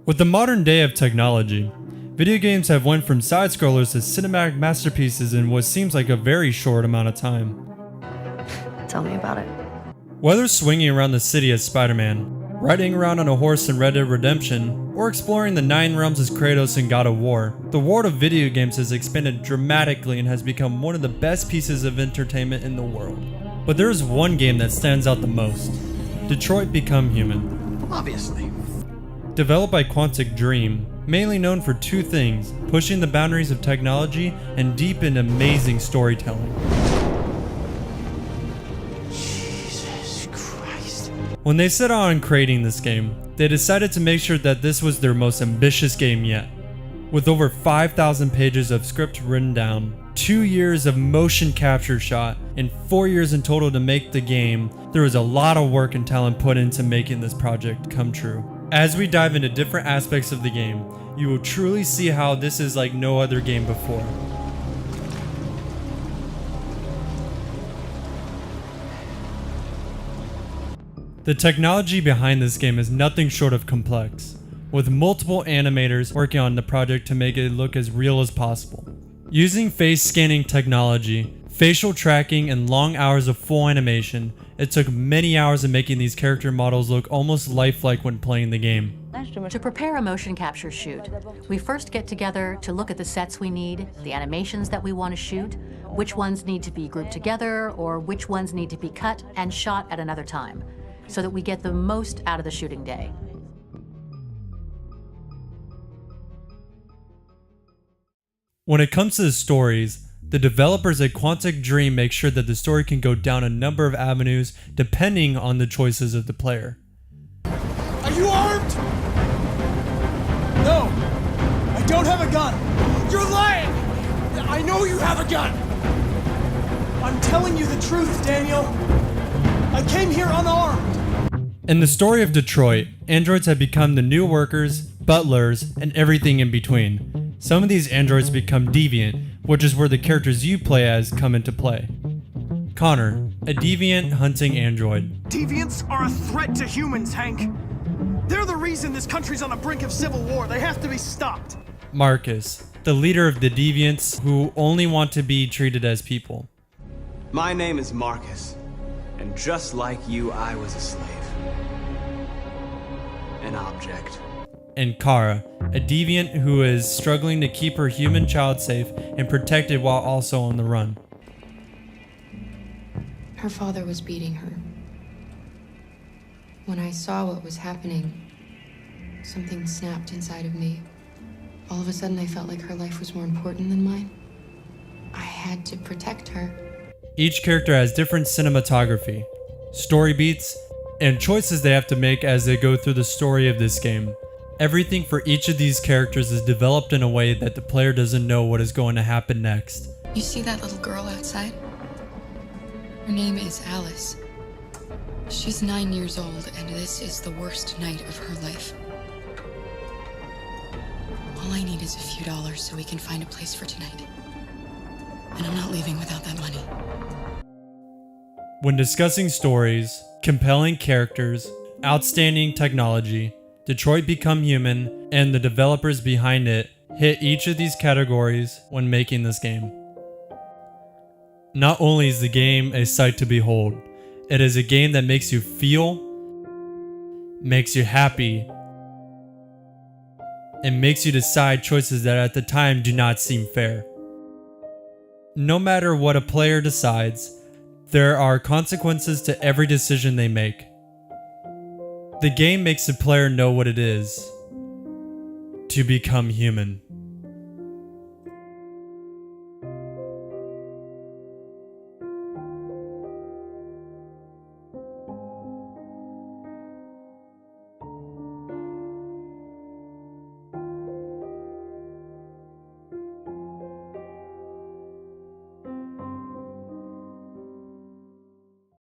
With the modern day of technology, video games have went from side-scrollers to cinematic masterpieces in what seems like a very short amount of time. Tell me about it. Whether swinging around the city as Spider-Man, riding around on a horse in Red Dead Redemption, or exploring the Nine Realms as Kratos in God of War, the world of video games has expanded dramatically and has become one of the best pieces of entertainment in the world. But there is one game that stands out the most: Detroit: Become Human. Obviously. Developed by Quantic Dream, mainly known for two things: pushing the boundaries of technology and deep and amazing storytelling. Jesus Christ. When they set out on creating this game, they decided to make sure that this was their most ambitious game yet. With over 5,000 pages of script written down, 2 years of motion capture shot, and 4 years in total to make the game, there was a lot of work and talent put into making this project come true. As we dive into different aspects of the game, you will truly see how this is like no other game before. The technology behind this game is nothing short of complex, with multiple animators working on the project to make it look as real as possible. Using face scanning technology, facial tracking, and long hours of full animation, it took many hours of making these character models look almost lifelike when playing the game. To prepare a motion capture shoot, we first get together to look at the sets we need, the animations that we want to shoot, which ones need to be grouped together, or which ones need to be cut and shot at another time, so that we get the most out of the shooting day. When it comes to the stories, the developers at Quantic Dream make sure that the story can go down a number of avenues depending on the choices of the player. Are you armed? No. I don't have a gun. You're lying. I know you have a gun. I'm telling you the truth, Daniel. I came here unarmed. In the story of Detroit, androids have become the new workers, butlers, and everything in between. Some of these androids become deviant, which is where the characters you play as come into play. Connor, a deviant hunting android. Deviants are a threat to humans, Hank. They're the reason this country's on the brink of civil war. They have to be stopped. Marcus, the leader of the deviants who only want to be treated as people. My name is Marcus, and just like you, I was a slave. An object. And Kara, a deviant who is struggling to keep her human child safe and protected while also on the run. Her father was beating her. When I saw what was happening, something snapped inside of me. All of a sudden, I felt like her life was more important than mine. I had to protect her. Each character has different cinematography, story beats, and choices they have to make as they go through the story of this game. Everything for each of these characters is developed in a way that the player doesn't know what is going to happen next. You see that little girl outside? Her name is Alice. She's 9 years old, and this is the worst night of her life. All I need is a few dollars so we can find a place for tonight. And I'm not leaving without that money. When discussing stories, compelling characters, outstanding technology, Detroit: Become Human, and the developers behind it hit each of these categories when making this game. Not only is the game a sight to behold, it is a game that makes you feel, makes you happy, and makes you decide choices that at the time do not seem fair. No matter what a player decides, there are consequences to every decision they make. The game makes the player know what it is to become human.